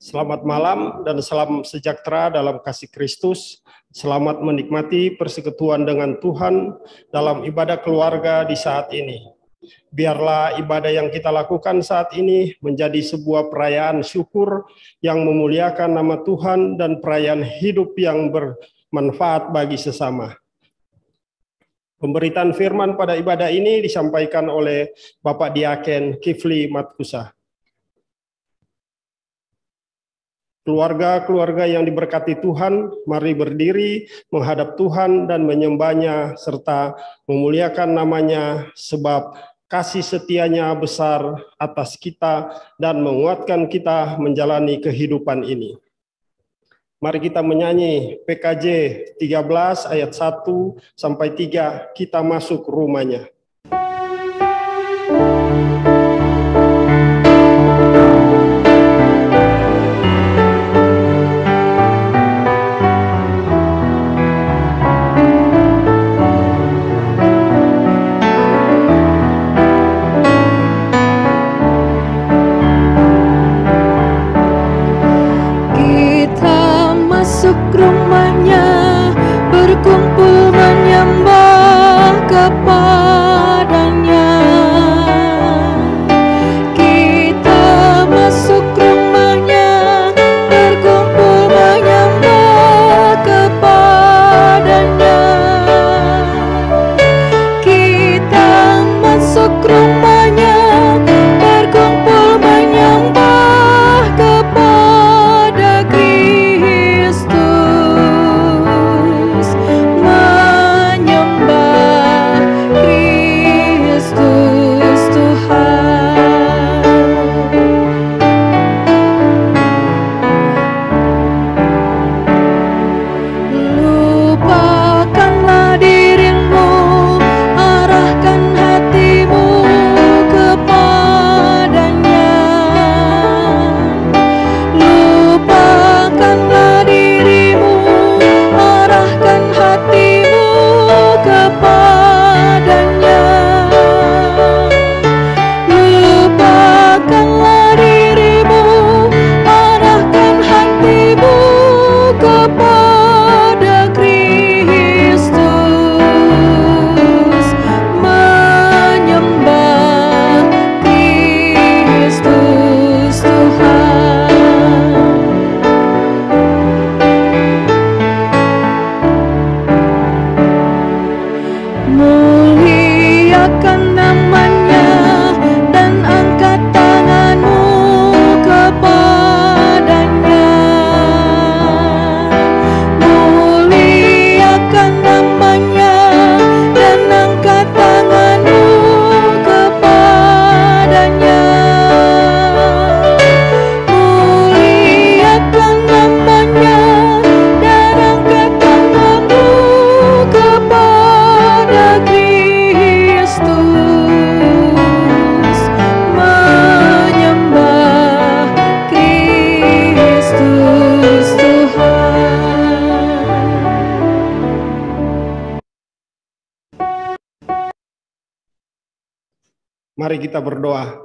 Selamat malam dan salam sejahtera dalam kasih Kristus. Selamat menikmati persekutuan dengan Tuhan dalam ibadah keluarga di saat ini. Biarlah ibadah yang kita lakukan saat ini menjadi sebuah perayaan syukur yang memuliakan nama Tuhan dan perayaan hidup yang bermanfaat bagi sesama. Pemberitaan firman pada ibadah ini disampaikan oleh Bapak Diaken Kifli Matkusa. Keluarga-keluarga yang diberkati Tuhan, mari berdiri menghadap Tuhan dan menyembahnya serta memuliakan namanya sebab kasih setianya besar atas kita dan menguatkan kita menjalani kehidupan ini. Mari kita menyanyi PKJ 13 ayat 1 sampai 3, kita masuk rumahnya. Rumahnya berkumpul menyembah kepadanya. Kita masuk rumahnya berkumpul menyembah kepadanya. Kita masuk rumahnya berkumpul menyembah kepada Kristus. Mari kita berdoa.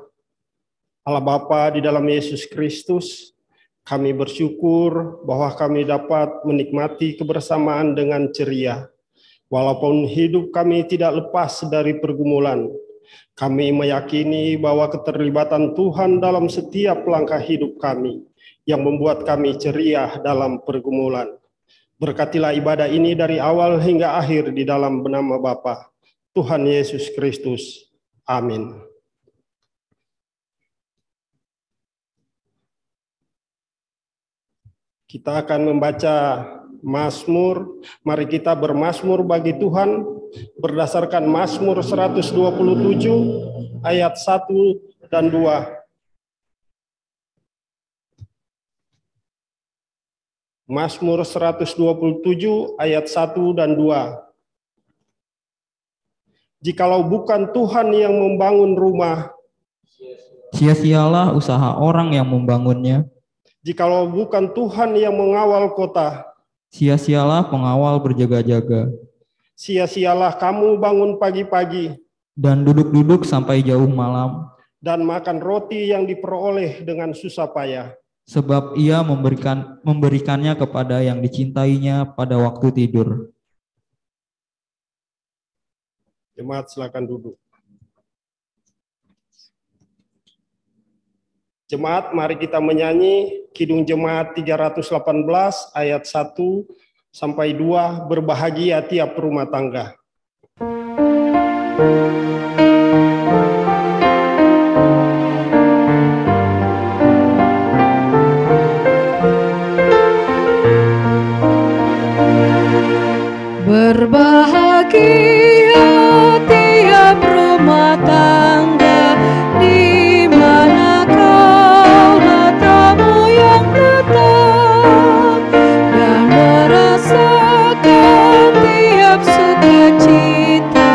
Allah Bapa di dalam Yesus Kristus, kami bersyukur bahwa kami dapat menikmati kebersamaan dengan ceria. Walaupun hidup kami tidak lepas dari pergumulan, kami meyakini bahwa keterlibatan Tuhan dalam setiap langkah hidup kami yang membuat kami ceria dalam pergumulan. Berkatilah ibadah ini dari awal hingga akhir di dalam nama Bapa, Tuhan Yesus Kristus. Amin. Kita akan membaca Mazmur. Mari kita bermazmur bagi Tuhan berdasarkan Mazmur 127 ayat 1 dan 2. Mazmur 127 ayat 1 dan 2. Jikalau bukan Tuhan yang membangun rumah, sia-sialah usaha orang yang membangunnya. jikalau bukan Tuhan yang mengawal kota, Sia-sialah pengawal berjaga-jaga. sia-sialah kamu bangun pagi-pagi Dan duduk-duduk sampai jauh malam. dan makan roti yang diperoleh dengan susah payah. Sebab ia memberikannya kepada yang dicintainya pada waktu tidur. Jemaat silakan duduk. Jemaat, mari kita menyanyi Kidung Jemaat 318 ayat 1 sampai 2, berbahagia tiap rumah tangga. Berbahagia tiap rumah tangga di mana kaulah tamu yang tetap dan merasakan tiap sukacita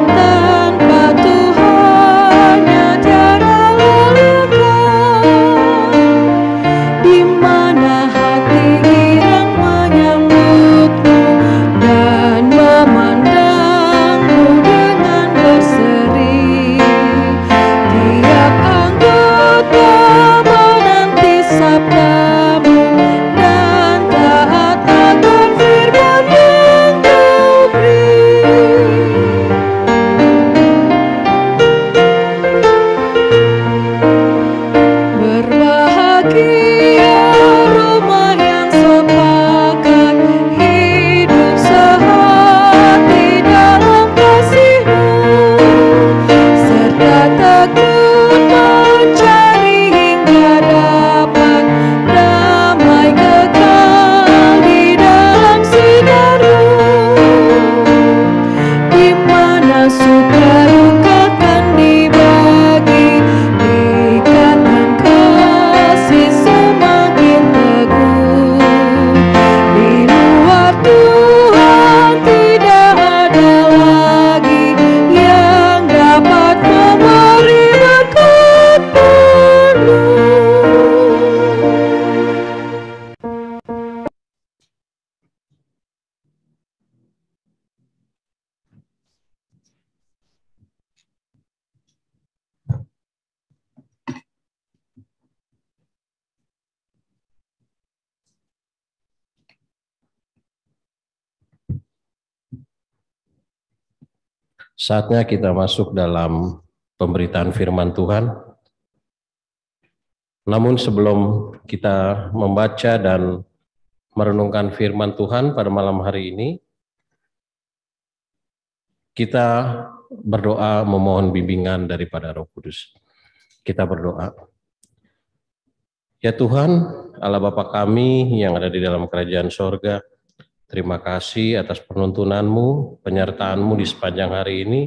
tanpa Tuhannya tiada lelahkan, di mana hati girang menyambutmu dan memandangmu dengan berseri. Tiap anggota menanti sabdamu dan taat akan firman yang kau beri. Berbahagia rumah yang sepakat, hidup sehati dalam kasih-Mu, serta tekun mencari hingga dapat damai kekal di dalam sinar-Mu, di mana suka duka kan dibagi, ikatan kasih semakin teguh. Di luar Tuhan tidak ada lagi yang dapat memberi berkat penuh. Saatnya kita masuk dalam pemberitaan firman Tuhan. Namun sebelum kita membaca dan merenungkan firman Tuhan pada malam hari ini, kita berdoa memohon bimbingan daripada Roh Kudus. Kita berdoa. Ya Tuhan, Allah Bapa kami yang ada di dalam kerajaan sorga, terima kasih atas penuntunanmu, penyertaanmu di sepanjang hari ini,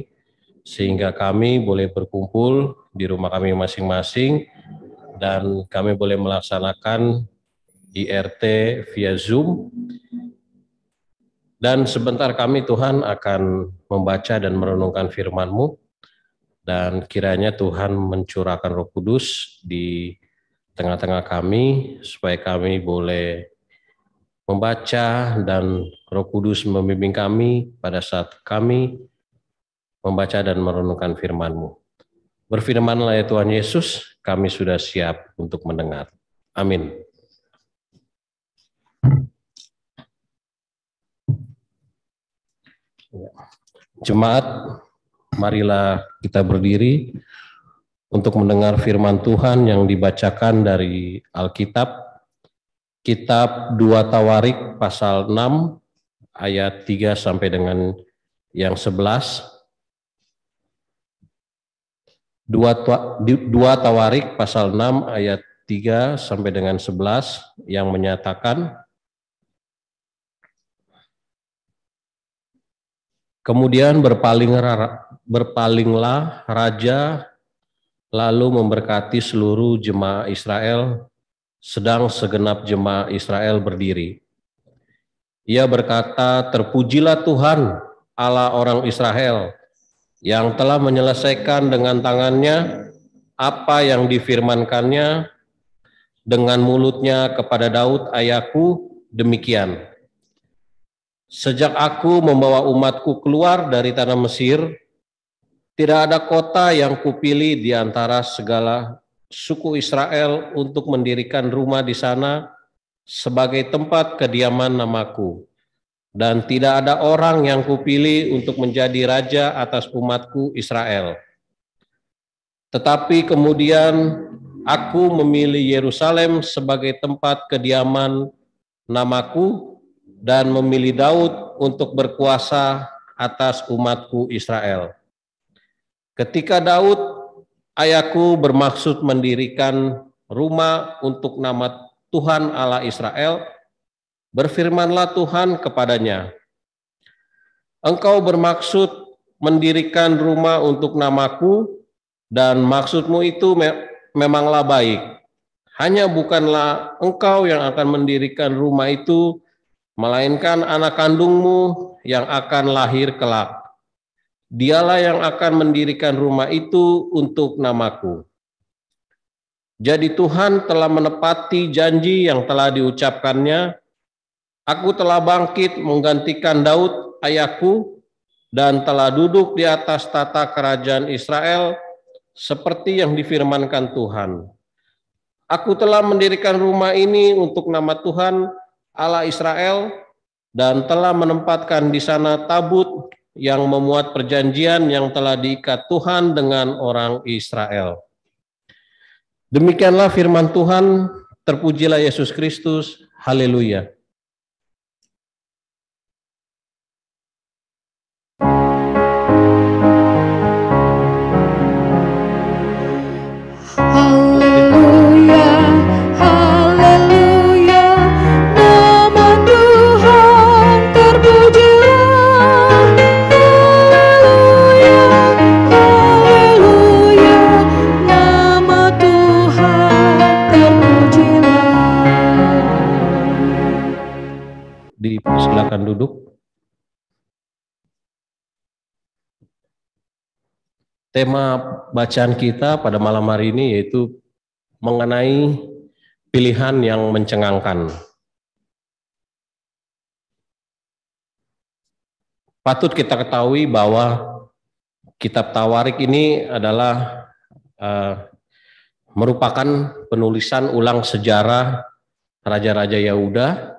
sehingga kami boleh berkumpul di rumah kami masing-masing, dan kami boleh melaksanakan IRT via Zoom. Dan sebentar kami Tuhan akan membaca dan merenungkan firman-Mu, dan kiranya Tuhan mencurahkan Roh Kudus di tengah-tengah kami, supaya kami boleh membaca dan Roh Kudus membimbing kami pada saat kami membaca dan merenungkan firman-Mu. Berfirmanlah ya Tuhan Yesus, kami sudah siap untuk mendengar. Amin. Jemaat, marilah kita berdiri untuk mendengar firman Tuhan yang dibacakan dari Alkitab. Kitab 2 Tawarik pasal 6 ayat 3 sampai dengan yang 11. 2 Tawarik pasal 6 ayat 3 sampai dengan 11 yang menyatakan, kemudian berpalinglah raja lalu memberkati seluruh jemaah Israel, sedang segenap jemaah Israel berdiri. Ia berkata, "Terpujilah Tuhan, Allah orang Israel, yang telah menyelesaikan dengan tangannya apa yang difirmankannya dengan mulutnya kepada Daud ayahku, demikian. Sejak aku membawa umatku keluar dari tanah Mesir, tidak ada kota yang kupilih di antara segala suku Israel untuk mendirikan rumah di sana sebagai tempat kediaman namaku. Dan tidak ada orang yang kupilih untuk menjadi raja atas umatku Israel. Tetapi kemudian aku memilih Yerusalem sebagai tempat kediaman namaku dan memilih Daud untuk berkuasa atas umatku Israel. Ketika Daud, ayahku, bermaksud mendirikan rumah untuk nama Tuhan Allah Israel, berfirmanlah Tuhan kepadanya, "Engkau bermaksud mendirikan rumah untuk namaku, dan maksudmu itu memanglah baik. Hanya bukanlah engkau yang akan mendirikan rumah itu, melainkan anak kandungmu yang akan lahir kelak. Dialah yang akan mendirikan rumah itu untuk namaku." Jadi Tuhan telah menepati janji yang telah diucapkannya. Aku telah bangkit menggantikan Daud ayahku dan telah duduk di atas tata kerajaan Israel seperti yang difirmankan Tuhan. Aku telah mendirikan rumah ini untuk nama Tuhan Allah Israel dan telah menempatkan di sana tabut yang memuat perjanjian yang telah diikat Tuhan dengan orang Israel. Demikianlah firman Tuhan. Terpujilah Yesus Kristus. Haleluya. Haleluya, haleluya, nama Tuhan terpujilah. Haleluya, haleluya, nama Tuhan terpujilah. Silakan duduk. Tema bacaan kita pada malam hari ini yaitu mengenai pilihan yang mencengangkan. Patut kita ketahui bahwa kitab Tawarik ini adalah merupakan penulisan ulang sejarah raja-raja Yehuda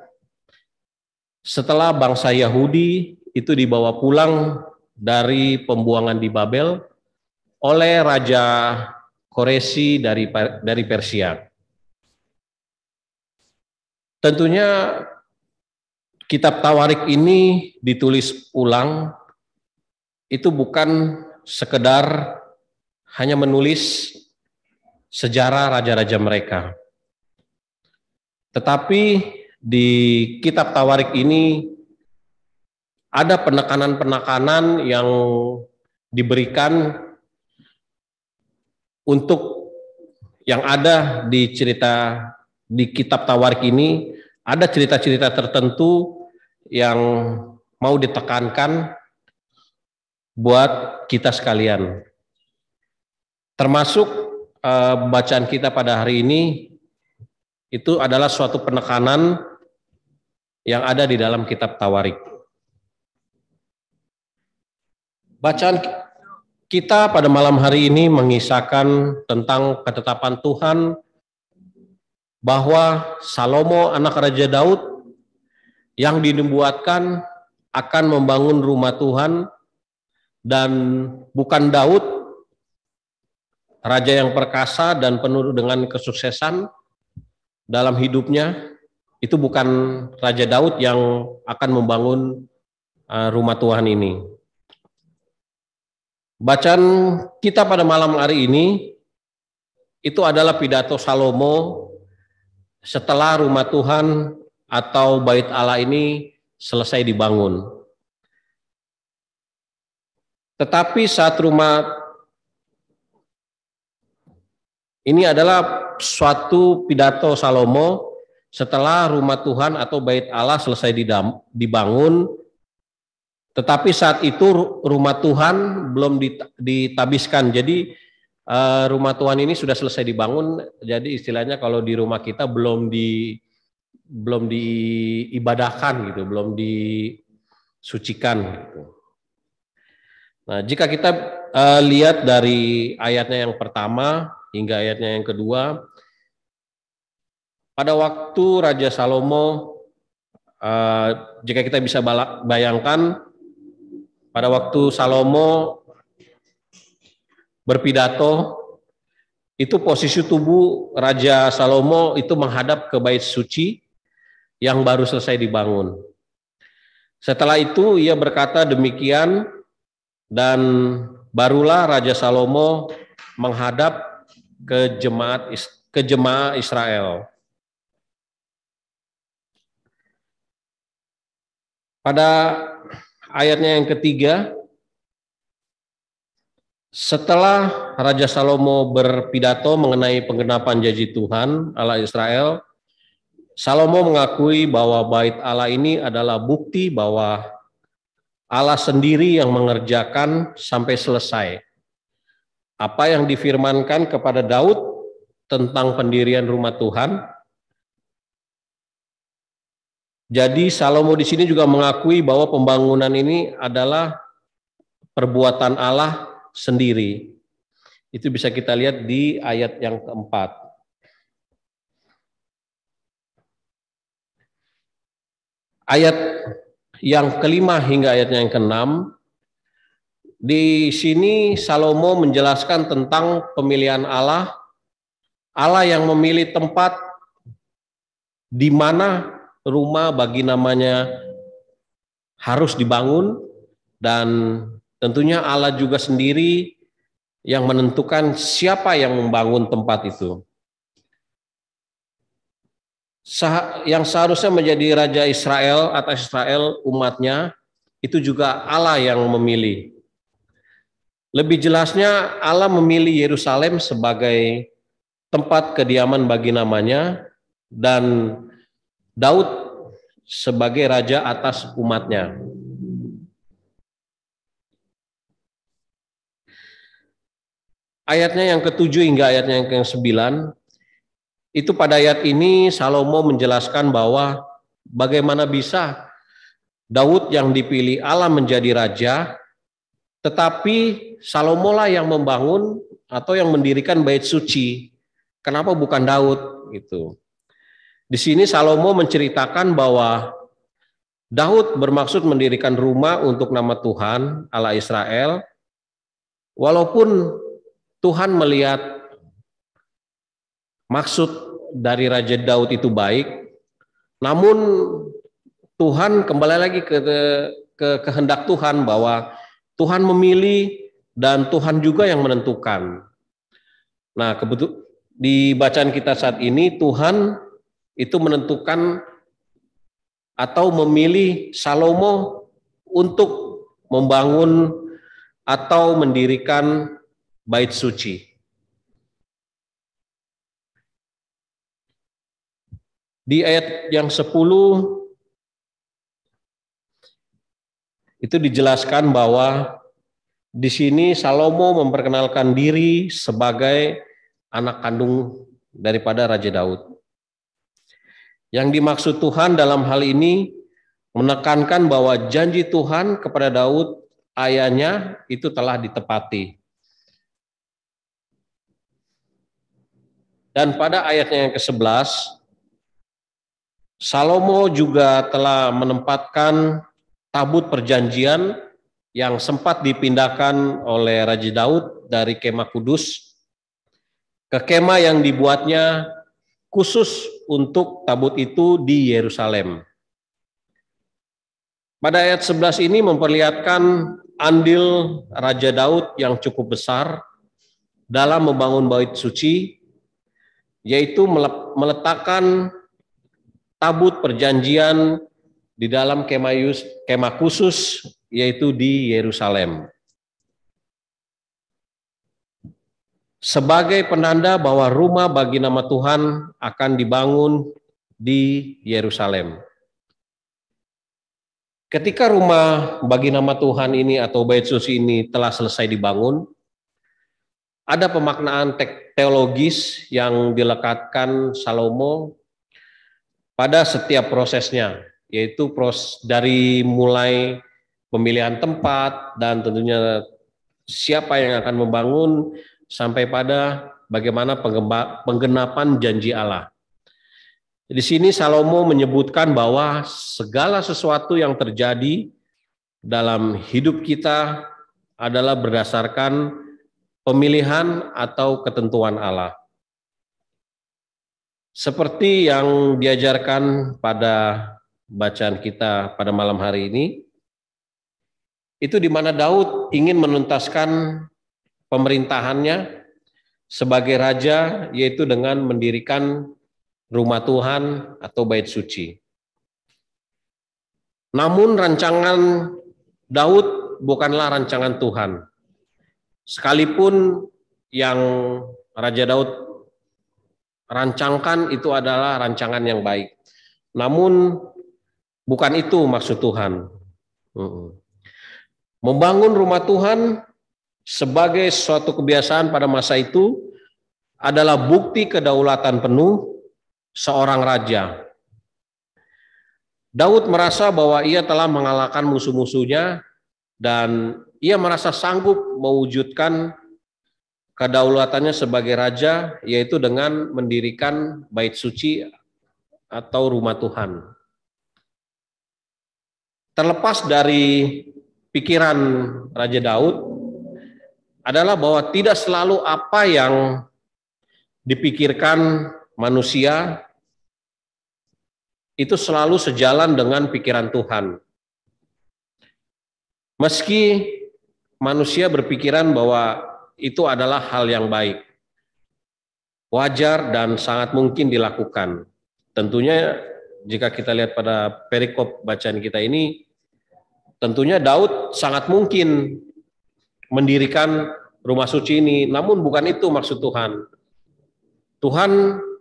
setelah bangsa Yahudi itu dibawa pulang dari pembuangan di Babel oleh Raja Koresi dari Persia. Tentunya kitab Tawarik ini ditulis ulang itu bukan sekedar hanya menulis sejarah raja-raja mereka. Tetapi di kitab Tawarik ini ada penekanan-penekanan yang diberikan untuk yang ada di kitab Tawarik ini, ada cerita-cerita tertentu yang mau ditekankan buat kita sekalian. Termasuk bacaan kita pada hari ini itu adalah suatu penekanan yang ada di dalam kitab Tawarik. Bacaan kita pada malam hari ini mengisahkan tentang ketetapan Tuhan bahwa Salomo anak Raja Daud yang dinubuatkan akan membangun rumah Tuhan, dan bukan Daud, raja yang perkasa dan penuh dengan kesuksesan dalam hidupnya, itu bukan Raja Daud yang akan membangun rumah Tuhan ini. Bacaan kita pada malam hari ini itu adalah pidato Salomo setelah rumah Tuhan atau bait Allah ini selesai dibangun. Tetapi saat rumah ini adalah suatu pidato Salomo setelah rumah Tuhan atau bait Allah selesai dibangun. Tetapi saat itu rumah Tuhan belum ditabiskan. Jadi rumah Tuhan ini sudah selesai dibangun. Jadi istilahnya kalau di rumah kita belum diibadahkan gitu, belum disucikan gitu. Nah, jika kita lihat dari ayatnya yang pertama hingga ayatnya yang kedua, pada waktu Raja Salomo, jika kita bisa bayangkan, pada waktu Salomo berpidato, itu posisi tubuh Raja Salomo itu menghadap ke bait suci yang baru selesai dibangun. Setelah itu ia berkata demikian, dan barulah Raja Salomo menghadap ke jemaah Israel. Pada ayatnya yang ketiga, setelah Raja Salomo berpidato mengenai penggenapan janji Tuhan Allah Israel, Salomo mengakui bahwa bait Allah ini adalah bukti bahwa Allah sendiri yang mengerjakan sampai selesai apa yang difirmankan kepada Daud tentang pendirian rumah Tuhan. Jadi Salomo di sini juga mengakui bahwa pembangunan ini adalah perbuatan Allah sendiri. Itu bisa kita lihat di ayat yang keempat. Ayat yang kelima hingga ayatnya yang keenam, di sini Salomo menjelaskan tentang pemilihan Allah, Allah yang memilih tempat di mana rumah bagi namanya harus dibangun, dan tentunya Allah juga sendiri yang menentukan siapa yang membangun tempat itu. Yang seharusnya menjadi Raja Israel atas Israel umatnya, itu juga Allah yang memilih. Lebih jelasnya, Allah memilih Yerusalem sebagai tempat kediaman bagi namanya, dan Daud sebagai raja atas umatnya. Ayatnya yang ketujuh hingga ayatnya yang ke-9, itu pada ayat ini Salomo menjelaskan bahwa bagaimana bisa Daud yang dipilih Allah menjadi raja, tetapi Salomo lah yang membangun atau yang mendirikan bait suci. Kenapa bukan Daud gitu? Di sini Salomo menceritakan bahwa Daud bermaksud mendirikan rumah untuk nama Tuhan Allah Israel, walaupun Tuhan melihat maksud dari Raja Daud itu baik, namun Tuhan kembali lagi ke kehendak Tuhan bahwa Tuhan memilih dan Tuhan juga yang menentukan. Nah, di bacaan kita saat ini Tuhan itu menentukan atau memilih Salomo untuk membangun atau mendirikan bait suci. Di ayat yang 10 itu dijelaskan bahwa di sini Salomo memperkenalkan diri sebagai anak kandung daripada Raja Daud. Yang dimaksud Tuhan dalam hal ini menekankan bahwa janji Tuhan kepada Daud ayahnya itu telah ditepati. Dan pada ayatnya yang ke-11, Salomo juga telah menempatkan tabut perjanjian yang sempat dipindahkan oleh Raja Daud dari kemah kudus ke kemah yang dibuatnya khusus untuk tabut itu di Yerusalem. Pada ayat 11 ini memperlihatkan andil Raja Daud yang cukup besar dalam membangun bait suci, yaitu meletakkan tabut perjanjian di dalam kemah khusus, yaitu di Yerusalem. Sebagai penanda bahwa rumah bagi nama Tuhan akan dibangun di Yerusalem. Ketika rumah bagi nama Tuhan ini atau Bait Suci ini telah selesai dibangun, ada pemaknaan teologis yang dilekatkan Salomo pada setiap prosesnya, yaitu dari mulai pemilihan tempat dan tentunya siapa yang akan membangun sampai pada bagaimana penggenapan janji Allah. Di sini Salomo menyebutkan bahwa segala sesuatu yang terjadi dalam hidup kita adalah berdasarkan pemilihan atau ketentuan Allah. Seperti yang diajarkan pada bacaan kita pada malam hari ini, itu di mana Daud ingin menuntaskan pemerintahannya sebagai raja, yaitu dengan mendirikan rumah Tuhan atau bait suci. Namun rancangan Daud bukanlah rancangan Tuhan. Sekalipun yang Raja Daud rancangkan itu adalah rancangan yang baik. Namun bukan itu maksud Tuhan. Membangun rumah Tuhan sebagai suatu kebiasaan pada masa itu adalah bukti kedaulatan penuh seorang raja. Daud merasa bahwa ia telah mengalahkan musuh-musuhnya dan ia merasa sanggup mewujudkan kedaulatannya sebagai raja, yaitu dengan mendirikan bait suci atau rumah Tuhan. Terlepas dari pikiran Raja Daud adalah bahwa tidak selalu apa yang dipikirkan manusia itu selalu sejalan dengan pikiran Tuhan. Meski manusia berpikiran bahwa itu adalah hal yang baik, wajar dan sangat mungkin dilakukan. Tentunya jika kita lihat pada perikop bacaan kita ini, tentunya Daud sangat mungkin mendirikan rumah suci ini, namun bukan itu maksud Tuhan. Tuhan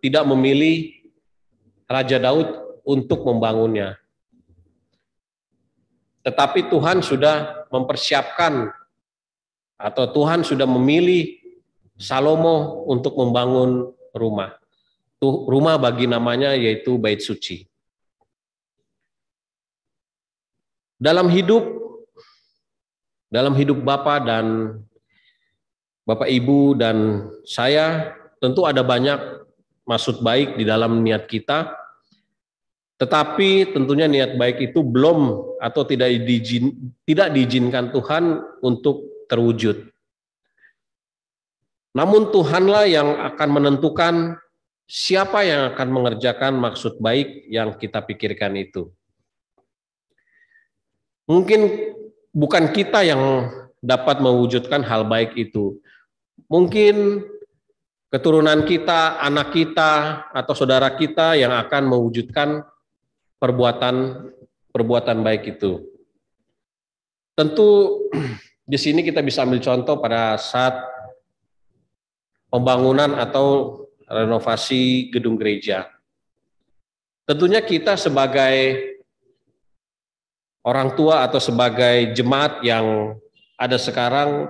tidak memilih Raja Daud untuk membangunnya. Tetapi Tuhan sudah mempersiapkan atau Tuhan sudah memilih Salomo untuk membangun rumah. Rumah bagi namanya yaitu bait suci. Dalam hidup Bapak dan Bapak Ibu dan saya tentu ada banyak maksud baik di dalam niat kita. Tetapi tentunya niat baik itu belum atau tidak diizinkan Tuhan untuk terwujud. Namun Tuhanlah yang akan menentukan siapa yang akan mengerjakan maksud baik yang kita pikirkan itu. Mungkin bukan kita yang dapat mewujudkan hal baik itu. Mungkin keturunan kita, anak kita, atau saudara kita yang akan mewujudkan perbuatan baik itu. Tentu di sini kita bisa ambil contoh pada saat pembangunan atau renovasi gedung gereja. Tentunya kita sebagai orang tua atau sebagai jemaat yang ada sekarang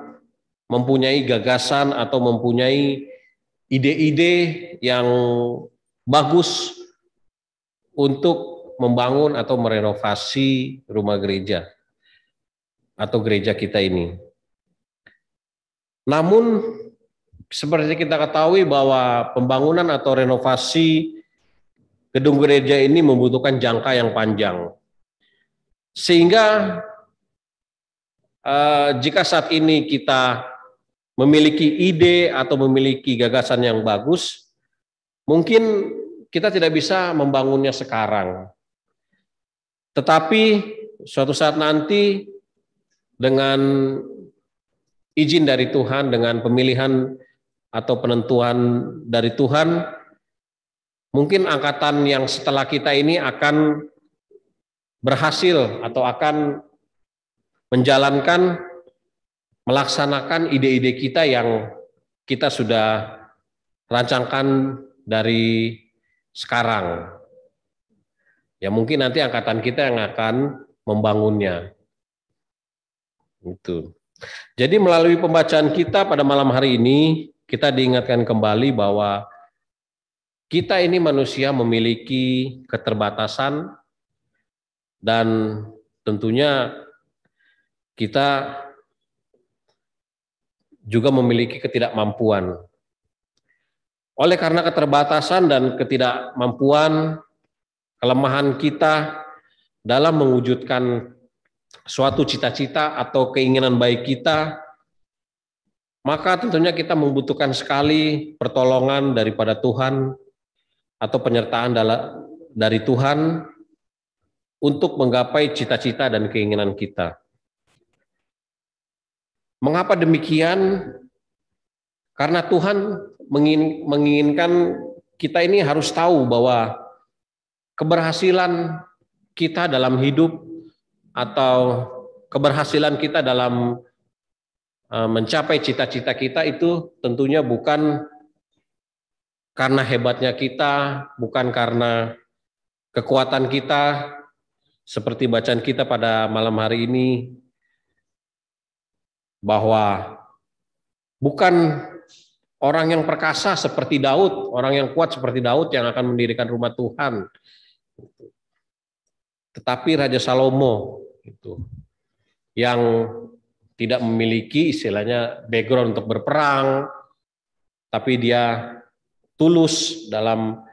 mempunyai gagasan atau mempunyai ide-ide yang bagus untuk membangun atau merenovasi rumah gereja atau gereja kita ini. Namun seperti kita ketahui bahwa pembangunan atau renovasi gedung gereja ini membutuhkan jangka yang panjang. Sehingga jika saat ini kita memiliki ide atau memiliki gagasan yang bagus, mungkin kita tidak bisa membangunnya sekarang. Tetapi suatu saat nanti dengan izin dari Tuhan, dengan pemilihan atau penentuan dari Tuhan, mungkin angkatan yang setelah kita ini akan berhasil atau akan menjalankan, melaksanakan ide-ide kita yang kita sudah rancangkan dari sekarang. Ya mungkin nanti angkatan kita yang akan membangunnya. Itu. Jadi melalui pembacaan kita pada malam hari ini, kita diingatkan kembali bahwa kita ini manusia memiliki keterbatasan dan tentunya kita juga memiliki ketidakmampuan. Oleh karena keterbatasan dan ketidakmampuan, kelemahan kita dalam mewujudkan suatu cita-cita atau keinginan baik kita, maka tentunya kita membutuhkan sekali pertolongan daripada Tuhan atau penyertaan dari Tuhan untuk menggapai cita-cita dan keinginan kita. Mengapa demikian? Karena Tuhan menginginkan kita ini harus tahu bahwa keberhasilan kita dalam hidup atau keberhasilan kita dalam mencapai cita-cita kita itu tentunya bukan karena hebatnya kita, bukan karena kekuatan kita, seperti bacaan kita pada malam hari ini, bahwa bukan orang yang perkasa seperti Daud, orang yang kuat seperti Daud yang akan mendirikan rumah Tuhan. Tetapi Raja Salomo itu yang tidak memiliki istilahnya background untuk berperang, tapi dia tulus dalam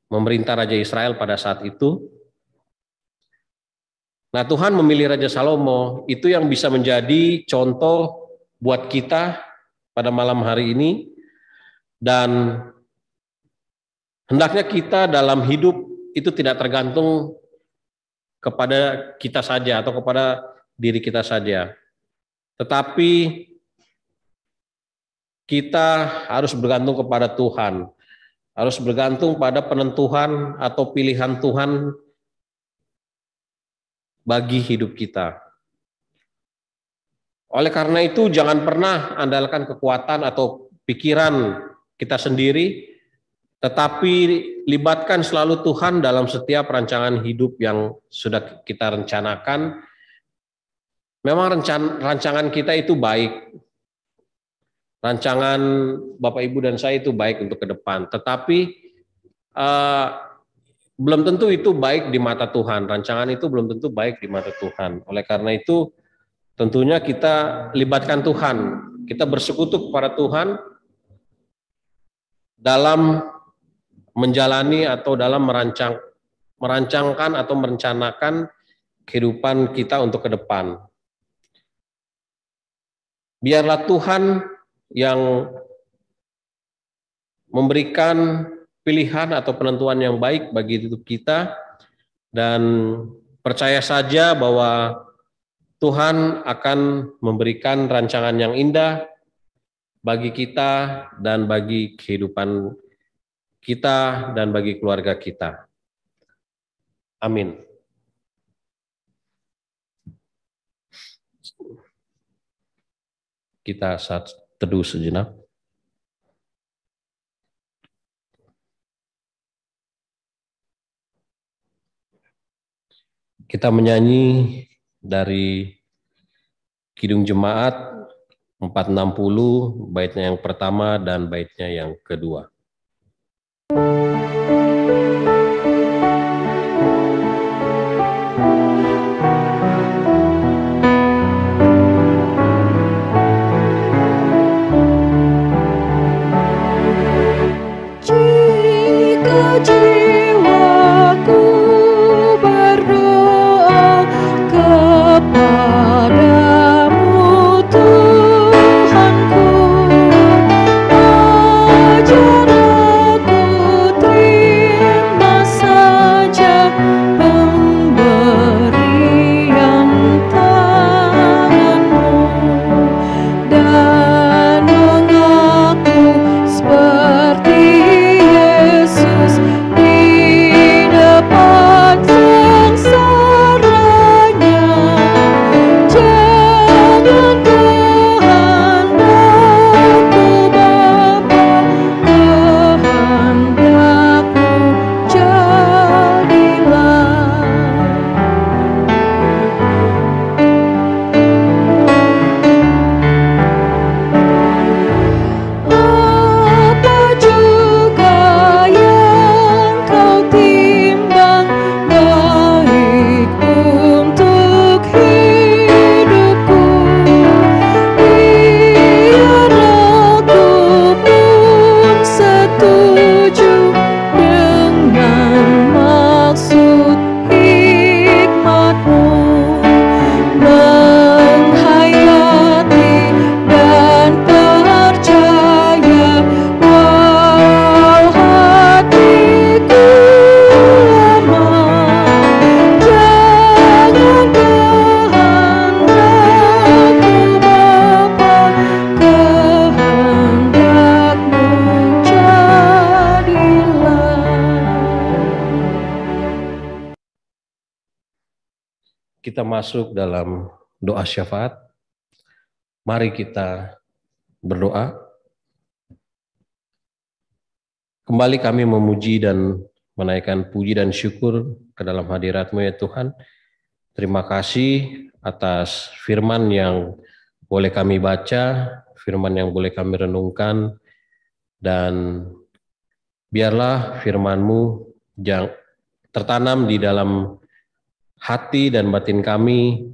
memerintah Raja Israel pada saat itu. Nah, Tuhan memilih Raja Salomo, itu yang bisa menjadi contoh buat kita pada malam hari ini. Dan hendaknya kita dalam hidup itu tidak tergantung kepada kita saja atau kepada diri kita saja. Tetapi kita harus bergantung kepada Tuhan, harus bergantung pada penentuan atau pilihan Tuhan bagi hidup kita. Oleh karena itu, jangan pernah andalkan kekuatan atau pikiran kita sendiri, tetapi libatkan selalu Tuhan dalam setiap rancangan hidup yang sudah kita rencanakan. Memang rancangan kita itu baik. Rancangan Bapak Ibu dan saya itu baik untuk ke depan, tetapi belum tentu itu baik di mata Tuhan. Rancangan itu belum tentu baik di mata Tuhan. Oleh karena itu, tentunya kita libatkan Tuhan. Kita bersekutu kepada Tuhan dalam menjalani atau dalam merancangkan atau merencanakan kehidupan kita untuk ke depan. Biarlah Tuhan yang memberikan pilihan atau penentuan yang baik bagi hidup kita, dan percaya saja bahwa Tuhan akan memberikan rancangan yang indah bagi kita dan bagi kehidupan kita dan bagi keluarga kita. Amin. Kita saat teduh sejenak. Kita menyanyi dari Kidung Jemaat 460, baitnya yang pertama dan baitnya yang kedua. Jika jiwaku berdoa kepadamu Tuhanku, ajarlah kita masuk dalam doa syafaat. Mari kita berdoa. Kembali kami memuji dan menaikkan puji dan syukur ke dalam hadirat-Mu ya Tuhan. Terima kasih atas firman yang boleh kami baca, firman yang boleh kami renungkan, dan biarlah firman-Mu yang tertanam di dalam hati dan batin kami,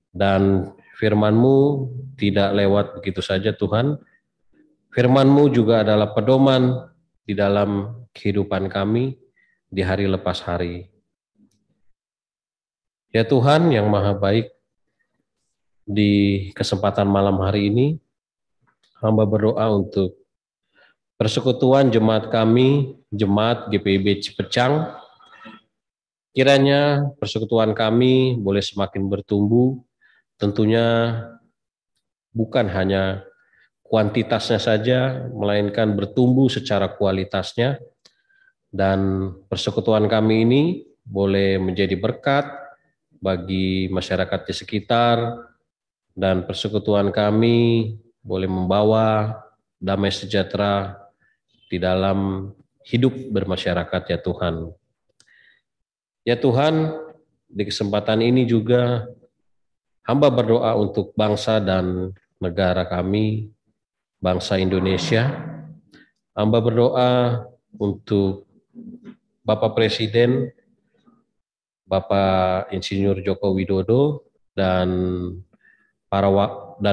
dan firman-Mu tidak lewat begitu saja Tuhan. Firman-Mu juga adalah pedoman di dalam kehidupan kami di hari lepas hari. Ya Tuhan yang Maha Baik, di kesempatan malam hari ini, hamba berdoa untuk persekutuan jemaat kami, jemaat GPIB Cipecang. Kiranya persekutuan kami boleh semakin bertumbuh, tentunya bukan hanya kuantitasnya saja, melainkan bertumbuh secara kualitasnya. Dan persekutuan kami ini boleh menjadi berkat bagi masyarakat di sekitar, dan persekutuan kami boleh membawa damai sejahtera di dalam hidup bermasyarakat ya Tuhan. Ya Tuhan, di kesempatan ini juga hamba berdoa untuk bangsa dan negara kami, bangsa Indonesia. Hamba berdoa untuk Bapak Presiden, Bapak Insinyur Joko Widodo, dan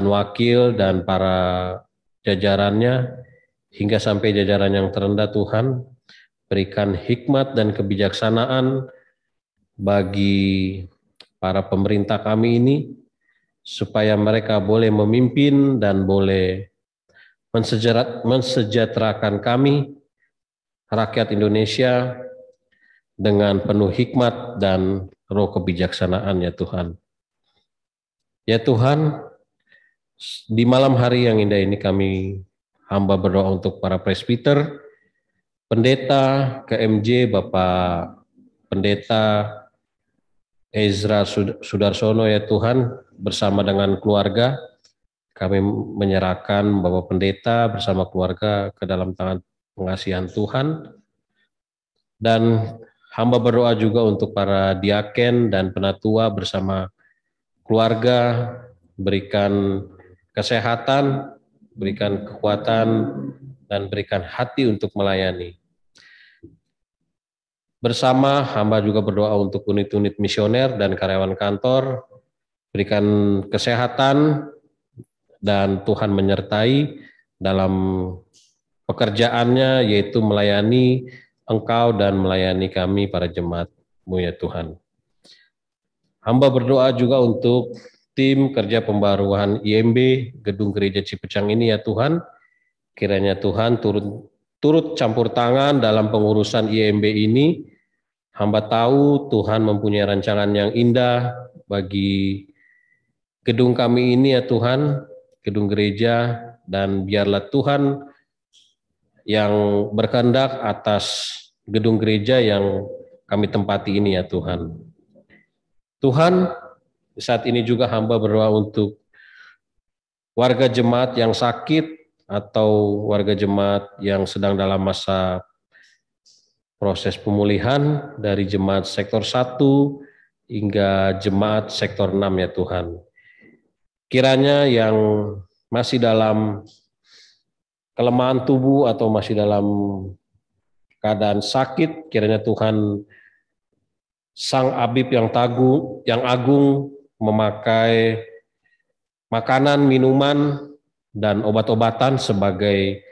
wakil dan para jajarannya, hingga sampai jajaran yang terendah Tuhan, berikan hikmat dan kebijaksanaan bagi para pemerintah kami ini, supaya mereka boleh memimpin dan boleh mensejahterakan kami, rakyat Indonesia, dengan penuh hikmat dan roh kebijaksanaan ya Tuhan. Ya Tuhan, di malam hari yang indah ini kami hamba berdoa untuk para presbiter, pendeta KMJ, Bapak Pendeta Ezra Sudarsono ya Tuhan, bersama dengan keluarga, kami menyerahkan Bapak Pendeta bersama keluarga ke dalam tangan pengasihan Tuhan. Dan hamba berdoa juga untuk para diaken dan penatua bersama keluarga, berikan kesehatan, berikan kekuatan, dan berikan hati untuk melayani. Bersama hamba juga berdoa untuk unit-unit misioner dan karyawan kantor, berikan kesehatan dan Tuhan menyertai dalam pekerjaannya, yaitu melayani Engkau dan melayani kami para jemaat-Mu ya Tuhan. Hamba berdoa juga untuk tim kerja pembaruan IMB Gedung Gereja Cipecang ini ya Tuhan. Kiranya Tuhan turut campur tangan dalam pengurusan IMB ini. Hamba tahu Tuhan mempunyai rancangan yang indah bagi gedung kami ini ya Tuhan, gedung gereja, dan biarlah Tuhan yang berkehendak atas gedung gereja yang kami tempati ini ya Tuhan. Tuhan, saat ini juga hamba berdoa untuk warga jemaat yang sakit atau warga jemaat yang sedang dalam masa proses pemulihan, dari jemaat sektor 1 hingga jemaat sektor 6 ya Tuhan. Kiranya yang masih dalam kelemahan tubuh atau masih dalam keadaan sakit, kiranya Tuhan Sang Habib yang agung memakai makanan, minuman, dan obat-obatan sebagai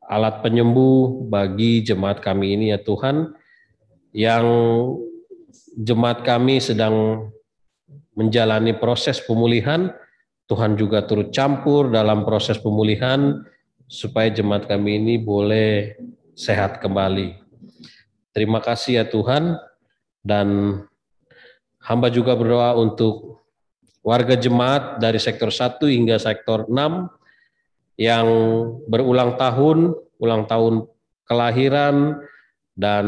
alat penyembuh bagi jemaat kami ini ya Tuhan, yang jemaat kami sedang menjalani proses pemulihan. Tuhan juga turut campur dalam proses pemulihan supaya jemaat kami ini boleh sehat kembali. Terima kasih ya Tuhan, dan hamba juga berdoa untuk warga jemaat dari sektor 1 hingga sektor 6 yang berulang tahun kelahiran dan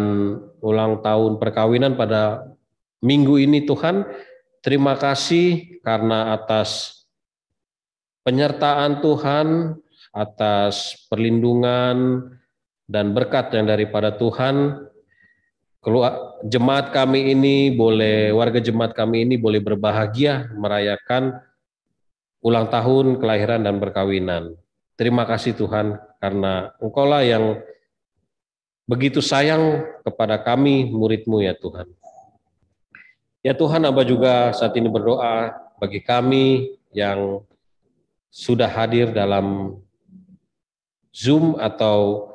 ulang tahun perkawinan pada minggu ini Tuhan. Terima kasih karena atas penyertaan Tuhan, atas perlindungan dan berkat yang daripada Tuhan. Jemaat kami ini warga jemaat kami ini boleh berbahagia merayakan ulang tahun kelahiran dan perkawinan. Terima kasih Tuhan, karena Engkaulah yang begitu sayang kepada kami, murid-Mu ya Tuhan. Ya Tuhan, Aba juga saat ini berdoa bagi kami yang sudah hadir dalam Zoom atau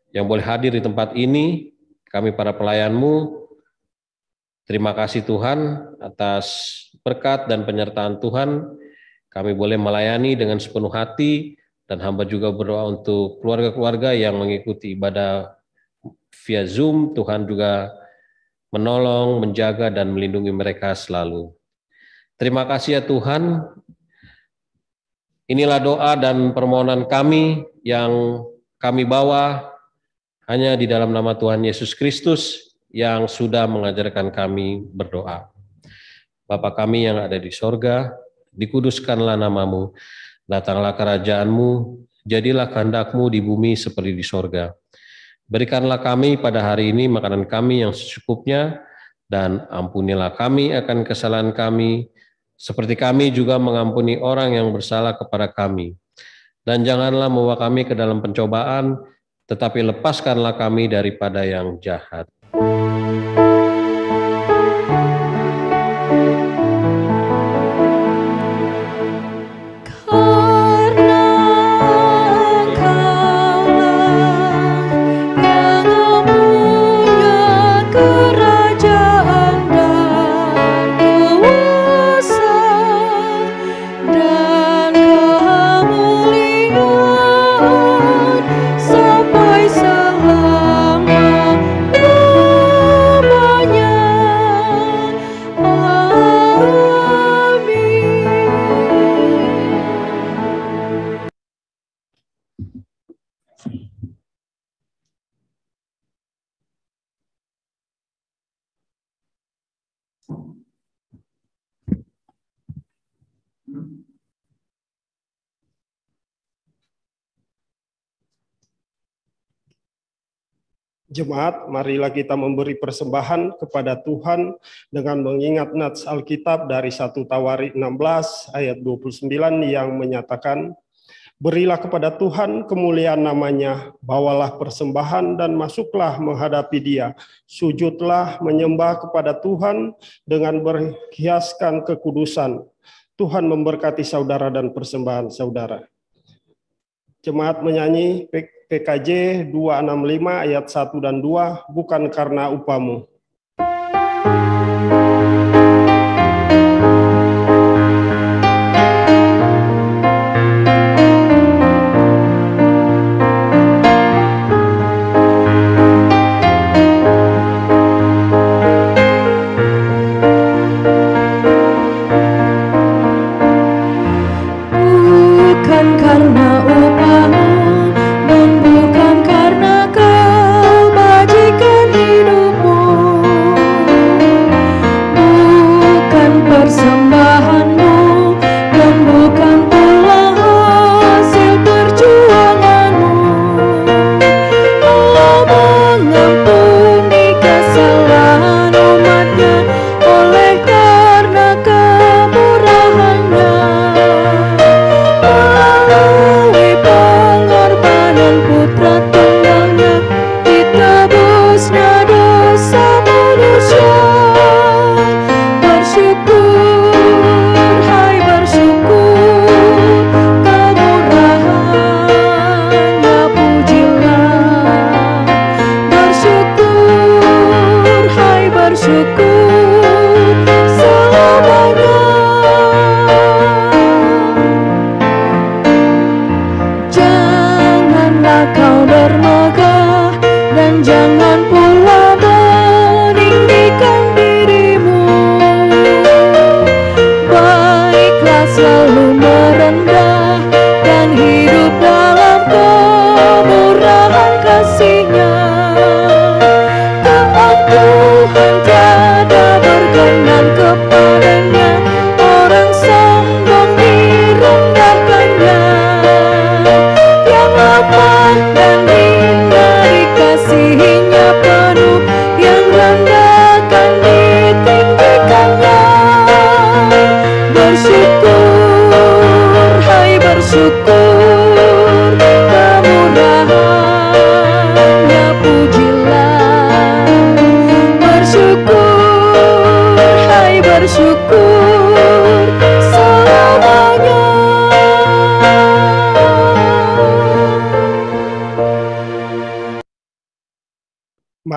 yang boleh hadir di tempat ini, kami para pelayan-Mu. Terima kasih Tuhan atas berkat dan penyertaan Tuhan. Kami boleh melayani dengan sepenuh hati, dan hamba juga berdoa untuk keluarga-keluarga yang mengikuti ibadah via Zoom. Tuhan juga menolong, menjaga, dan melindungi mereka selalu. Terima kasih ya Tuhan. Inilah doa dan permohonan kami yang kami bawa hanya di dalam nama Tuhan Yesus Kristus yang sudah mengajarkan kami berdoa. Bapa kami yang ada di sorga, dikuduskanlah namamu, datanglah kerajaan-Mu, jadilah kehendak-Mu di bumi seperti di sorga. Berikanlah kami pada hari ini makanan kami yang secukupnya, dan ampunilah kami akan kesalahan kami, seperti kami juga mengampuni orang yang bersalah kepada kami. Dan janganlah membawa kami ke dalam pencobaan, tetapi lepaskanlah kami daripada yang jahat. Jemaat, marilah kita memberi persembahan kepada Tuhan dengan mengingat nats Alkitab dari 1 Tawarik 16 ayat 29 yang menyatakan, berilah kepada Tuhan kemuliaan namanya, bawalah persembahan dan masuklah menghadapi Dia, sujudlah menyembah kepada Tuhan dengan berhiaskan kekudusan. Tuhan memberkati saudara dan persembahan saudara. Jemaat menyanyi PKJ 265 ayat 1 dan 2, bukan karena upamu. Bukan karena kebajikan hidupmu,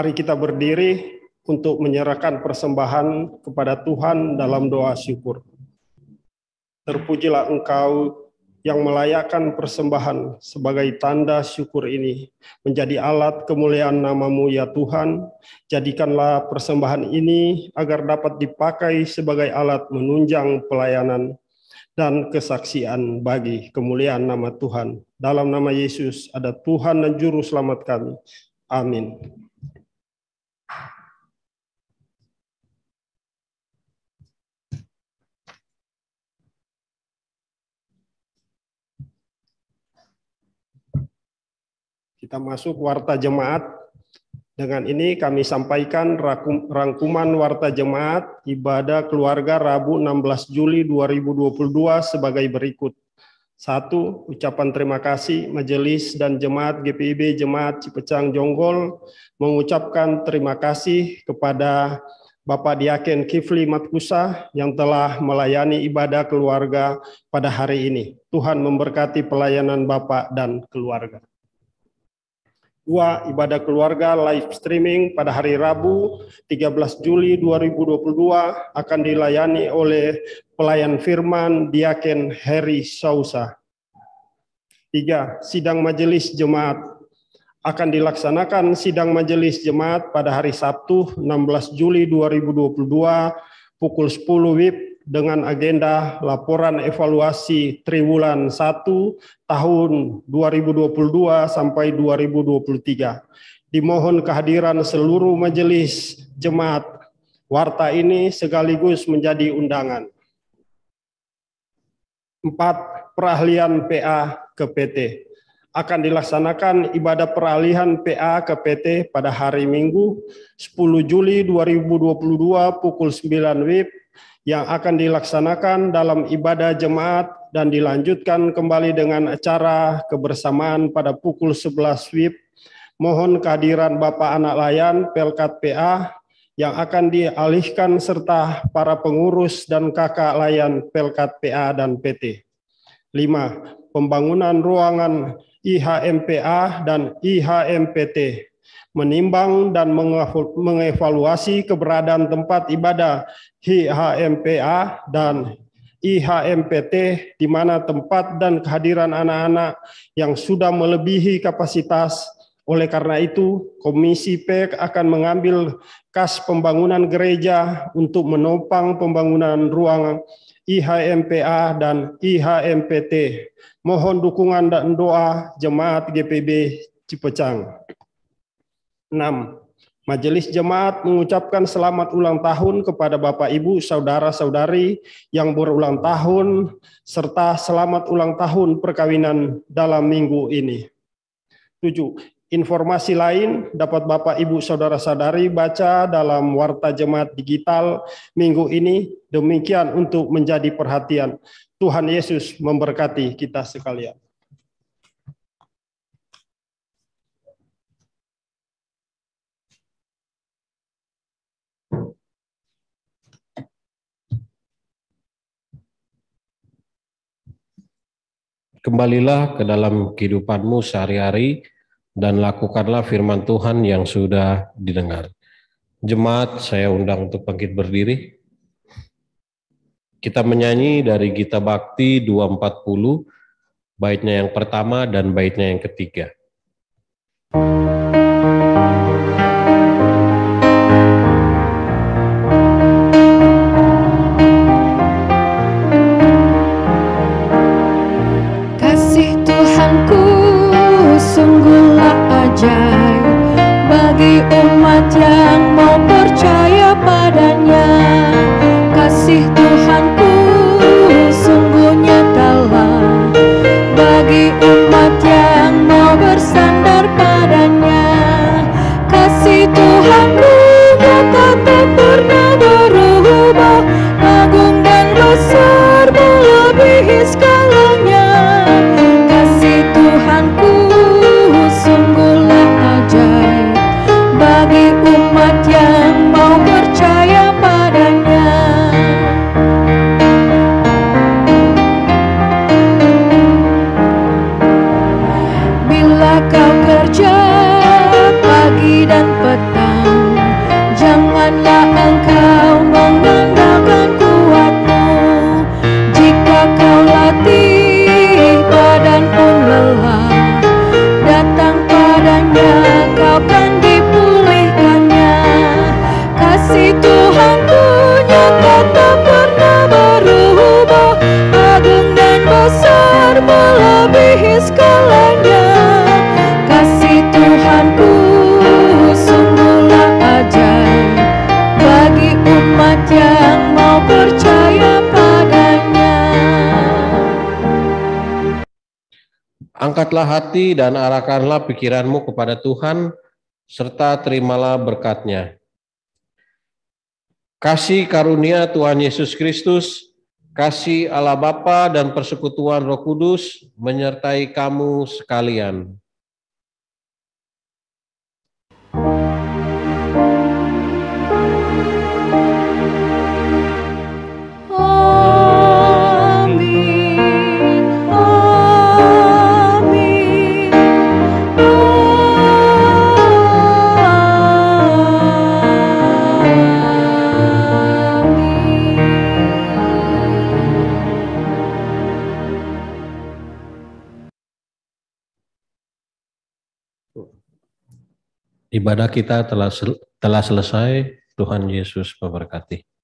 Mari kita berdiri untuk menyerahkan persembahan kepada Tuhan dalam doa syukur. Terpujilah Engkau yang melayakkan persembahan sebagai tanda syukur ini menjadi alat kemuliaan nama-Mu ya Tuhan. Jadikanlah persembahan ini agar dapat dipakai sebagai alat menunjang pelayanan dan kesaksian bagi kemuliaan nama Tuhan. Dalam nama Yesus ada Tuhan dan Juru Selamat kami. Amin. Kita masuk warta jemaat. Dengan ini kami sampaikan rangkuman warta jemaat ibadah keluarga Rabu 16 Juli 2022 sebagai berikut. 1. Ucapan terima kasih Majelis dan Jemaat GPIB Jemaat Cipecang Jonggol mengucapkan terima kasih kepada Bapak Diaken Kifli Matkusa yang telah melayani ibadah keluarga pada hari ini. Tuhan memberkati pelayanan Bapak dan keluarga. 2. Ibadah keluarga live streaming pada hari Rabu 13 Juli 2022 akan dilayani oleh pelayan firman Diaken Heri Sausa. 3. Sidang majelis jemaat. Akan dilaksanakan sidang majelis jemaat pada hari Sabtu 16 Juli 2022 pukul 10 WIB dengan agenda laporan evaluasi triwulan 1 tahun 2022 sampai 2023. Dimohon kehadiran seluruh majelis jemaat. Warta ini sekaligus menjadi undangan. 4. Perahlian PA ke PT. Akan dilaksanakan ibadah peralihan PA ke PT pada hari Minggu 10 Juli 2022 pukul 9 WIB yang akan dilaksanakan dalam ibadah jemaat dan dilanjutkan kembali dengan acara kebersamaan pada pukul 11 WIB. Mohon kehadiran Bapak Anak Layan Pelkat PA yang akan dialihkan serta para pengurus dan kakak layan Pelkat PA dan PT. 5. Pembangunan ruangan IHMPA dan IHMPT. Menimbang dan mengevaluasi keberadaan tempat ibadah IHMPA dan IHMPT di mana tempat dan kehadiran anak-anak yang sudah melebihi kapasitas. Oleh karena itu, Komisi PEK akan mengambil kas pembangunan gereja untuk menopang pembangunan ruang IHMPA dan IHMPT. Mohon dukungan dan doa Jemaat GPIB Cipecang. 6. Majelis Jemaat mengucapkan selamat ulang tahun kepada Bapak Ibu Saudara-saudari yang berulang tahun serta selamat ulang tahun perkawinan dalam minggu ini. 7. Informasi lain dapat Bapak Ibu Saudara-saudari baca dalam Warta Jemaat Digital minggu ini. Demikian untuk menjadi perhatian. Tuhan Yesus memberkati kita sekalian. Kembalilah ke dalam kehidupanmu sehari-hari dan lakukanlah firman Tuhan yang sudah didengar. Jemaat, saya undang untuk bangkit berdiri. Kita menyanyi dari Gita Bakti 240, baitnya yang pertama dan baitnya yang ketiga. Kasih Tuhanku sungguhlah ajaib bagi umat yang mau percaya padanya. Kasih Tuhanku sungguh nyatalah bagi umat yang mau bersandar padanya. yang mau percaya padanya. Angkatlah hati dan arahkanlah pikiranmu kepada Tuhan, serta terimalah berkat-Nya. Kasih karunia Tuhan Yesus Kristus, kasih Allah Bapa dan persekutuan Roh Kudus menyertai kamu sekalian. Ibadah kita telah selesai. Tuhan Yesus memberkati.